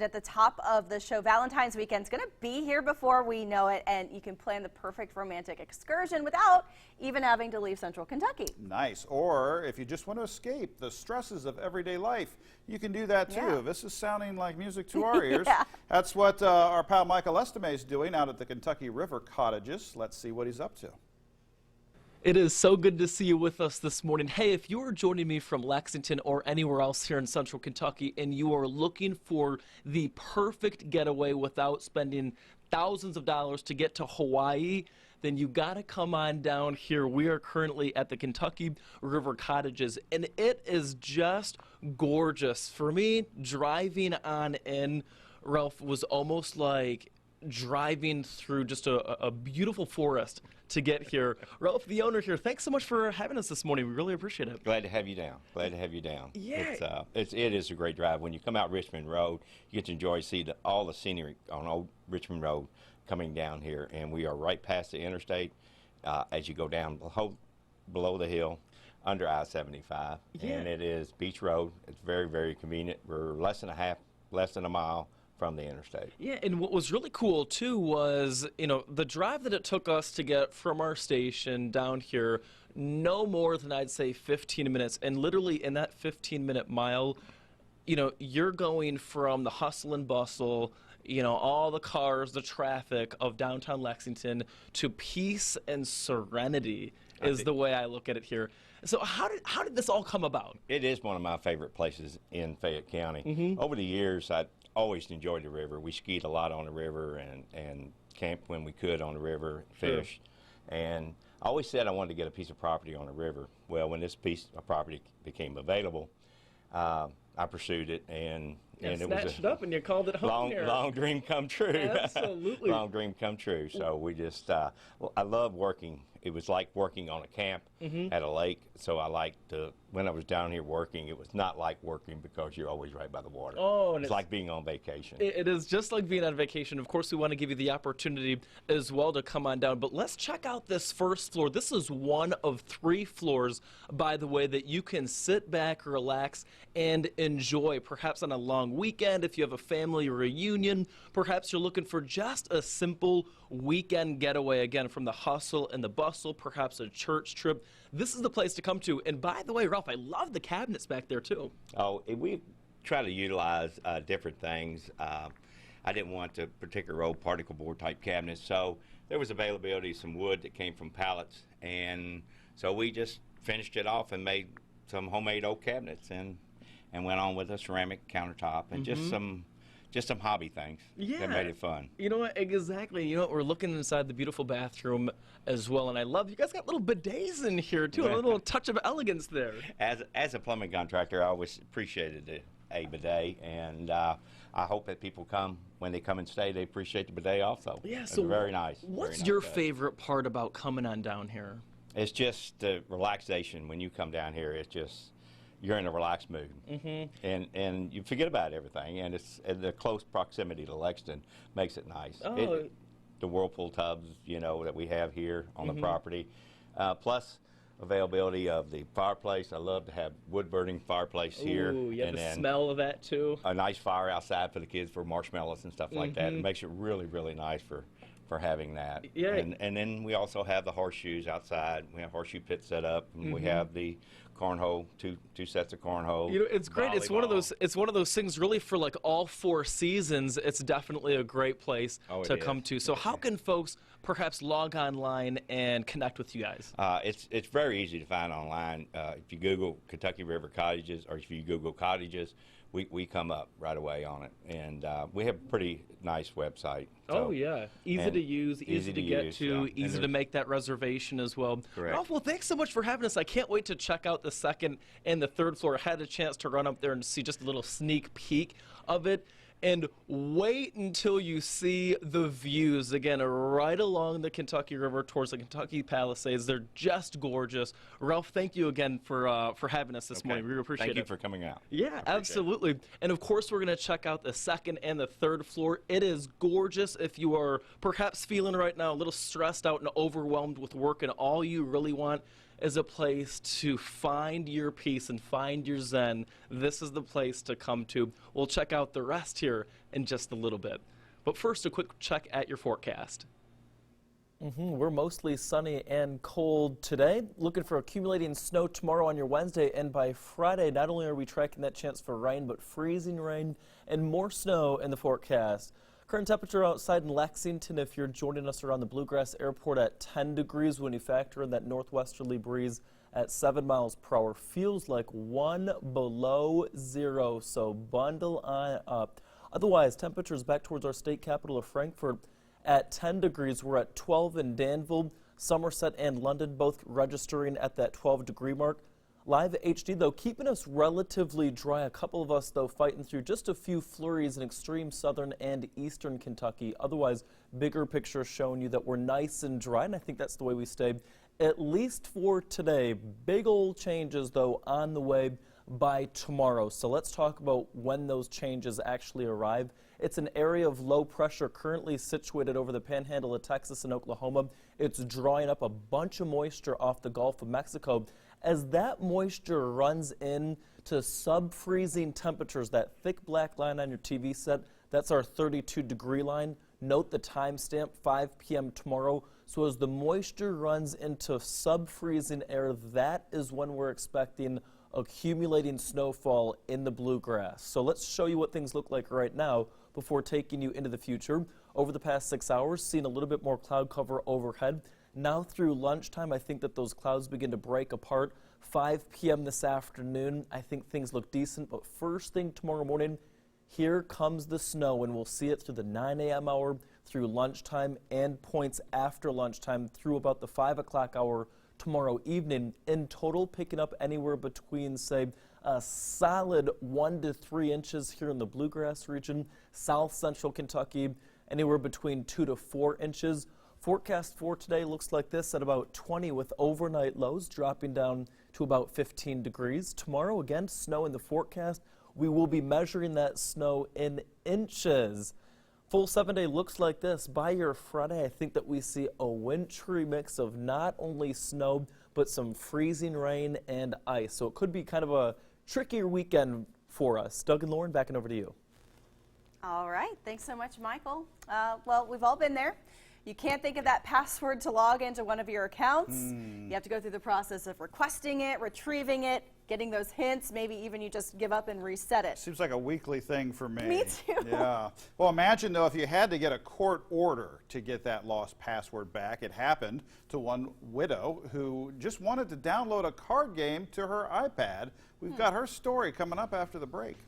At the top of the show, Valentine's weekend's going to be here before we know it, and you can plan the perfect romantic excursion without even having to leave Central Kentucky. Nice. Or if you just want to escape the stresses of everyday life, you can do that too. Yeah. This is sounding like music to our ears. Yeah. That's what our pal Michael Estime is doing out at the Kentucky River Cottages. Let's see what he's up to. It is so good to see you with us this morning. Hey, if you are joining me from Lexington or anywhere else here in Central Kentucky and you are looking for the perfect getaway without spending thousands of dollars to get to Hawaii, then you got to come on down here. We are currently at the Kentucky River Cottages, and it is just gorgeous. For me, driving on in, Ralph, was almost like driving through just a beautiful forest to get here. Ralph, the owner here, thanks so much for having us this morning. We really appreciate it. Glad to have you down. Glad to have you down. Yeah. It is a great drive. When you come out Richmond Road, you get to enjoy all the scenery on Old Richmond Road coming down here, and we are right past the interstate as you go down below the hill under I-75, Yeah. and it is Beach Road. It's very, very convenient. We're less than a mile from the interstate. Yeah, and what was really cool too was, the drive that it took us to get from our station down here, no more than I'd say 15 minutes. And literally in that 15-minute mile, you're going from the hustle and bustle, all the cars, the traffic of downtown Lexington to peace and serenity is the way I look at it here. So how did this all come about? It is one of my favorite places in Fayette County. Mm-hmm. Over the years, I always enjoyed the river. We skied a lot on the river and camped when we could on the river, fished. Sure. And I always said I wanted to get a piece of property on the river. Well, when this piece of property became available, I pursued it, and it was snatched it up and you called it home here. Long dream come true. Absolutely. Long dream come true. So we just, I love working. It was like working on a camp at a lake. So I liked when I was down here working, it was not like working because you're always right by the water. Oh, and it's like being on vacation. It is just like being on vacation. Of course, we want to give you the opportunity as well to come on down. But let's check out this first floor. This is one of 3 floors, by the way, that you can sit back, relax, and enjoy. Perhaps on a long weekend, if you have a family reunion, perhaps you're looking for just a simple weekend getaway, again, from the hustle and the bustle, perhaps a church trip. This is the place to come to. And by the way, Ralph, I love the cabinets back there too. Oh, we try to utilize different things. I didn't want the particular old particle board type cabinets, so there was availability of some wood that came from pallets, and so we just finished it off and made some homemade oak cabinets and went on with a ceramic countertop and just some hobby things that made it fun. You know what? Exactly. You know what? We're looking inside the beautiful bathroom as well, and I love you guys got little bidets in here too. A little touch of elegance there. As a plumbing contractor, I always appreciated a bidet, and I hope that people when they come and stay, they appreciate the bidet also. Yeah. It's So very nice. What's your favorite part about coming on down here? It's just the relaxation. When you come down here, it's just you're in a relaxed mood, and you forget about everything, and the close proximity to Lexington makes it nice. Oh. The whirlpool tubs, that we have here on the property, plus availability of the fireplace. I love to have wood-burning fireplace here. Ooh, yeah, and the then smell of that too. a nice fire outside for the kids for marshmallows and stuff like that. It makes it really, really nice for having that. Yeah. And then we also have the horseshoes outside. We have horseshoe pits set up, and we have the cornhole, two sets of cornhole. It's great. It's one of those things really for like all 4 seasons. It's definitely a great place to come to. So how can folks perhaps log online and connect with you guys? It's very easy to find online. If you Google Kentucky River Cottages, or if you Google Cottages, we come up right away on it, and we have a pretty nice website. Oh yeah, easy to use, easy to get to, easy to make that reservation as well. Correct. Ralph, well, thanks so much for having us. I can't wait to check out the 2nd and the 3rd floor. I had a chance to run up there and see just a little sneak peek of it. And wait until you see the views, again, right along the Kentucky River towards the Kentucky Palisades. They're just gorgeous. Ralph, thank you again for having us this morning. We really appreciate it. Thank you for coming out. Yeah, absolutely. And of course, we're going to check out the 2nd and the 3rd floor. It is gorgeous. If you are perhaps feeling right now a little stressed out and overwhelmed with work and all you really want is a place to find your peace and find your zen, this is the place to come to. We'll check out the rest here in just a little bit. But first, a quick check at your forecast. We're mostly sunny and cold today. Looking for accumulating snow tomorrow on your Wednesday, and by Friday, not only are we tracking that chance for rain, but freezing rain and more snow in the forecast. Current temperature outside in Lexington, if you're joining us around the Bluegrass Airport, at 10 degrees when you factor in that northwesterly breeze at 7 miles per hour. Feels like 1 below zero, so bundle on up. Otherwise, temperatures back towards our state capital of Frankfort at 10 degrees. We're at 12 in Danville, Somerset, and London, both registering at that 12-degree mark. Live HD, though, keeping us relatively dry. A couple of us, though, fighting through just a few flurries in extreme southern and eastern Kentucky. Otherwise, bigger picture showing you that we're nice and dry, and I think that's the way we stay, at least for today. Big old changes, though, on the way by tomorrow. So let's talk about when those changes actually arrive. It's an area of low pressure currently situated over the panhandle of Texas and Oklahoma. It's drawing up a bunch of moisture off the Gulf of Mexico. As that moisture runs in to sub-freezing temperatures, that thick black line on your TV set, that's our 32-degree line. Note the timestamp, 5 p.m. tomorrow. So as the moisture runs into sub-freezing air, that is when we're expecting accumulating snowfall in the bluegrass. So let's show you what things look like right now before taking you into the future. Over the past 6 hours, seeing a little bit more cloud cover overhead. Now through lunchtime, I think that those clouds begin to break apart. 5 p.m. this afternoon, I think things look decent, but first thing tomorrow morning, here comes the snow, and we'll see it through the 9 a.m. hour, through lunchtime, and points after lunchtime through about the 5 o'clock hour tomorrow evening. In total, picking up anywhere between, say, a solid 1 to 3 inches here in the bluegrass region, south central Kentucky, anywhere between 2 to 4 inches. Forecast for today looks like this at about 20 with overnight lows dropping down to about 15 degrees. Tomorrow, again, snow in the forecast. We will be measuring that snow in inches. Full 7-day looks like this. By your Friday, I think that we see a wintry mix of not only snow, but some freezing rain and ice. So it could be kind of a trickier weekend for us. Doug and Lauren, back and over to you. All right. Thanks so much, Michael. Well, we've all been there. You can't think of that password to log into one of your accounts. You have to go through the process of requesting it, retrieving it, getting those hints. Maybe even you just give up and reset it. Seems like a weekly thing for me. Me too. Yeah. Well, imagine, though, if you had to get a court order to get that lost password back. It happened to one widow who just wanted to download a card game to her iPad. We've got her story coming up after the break.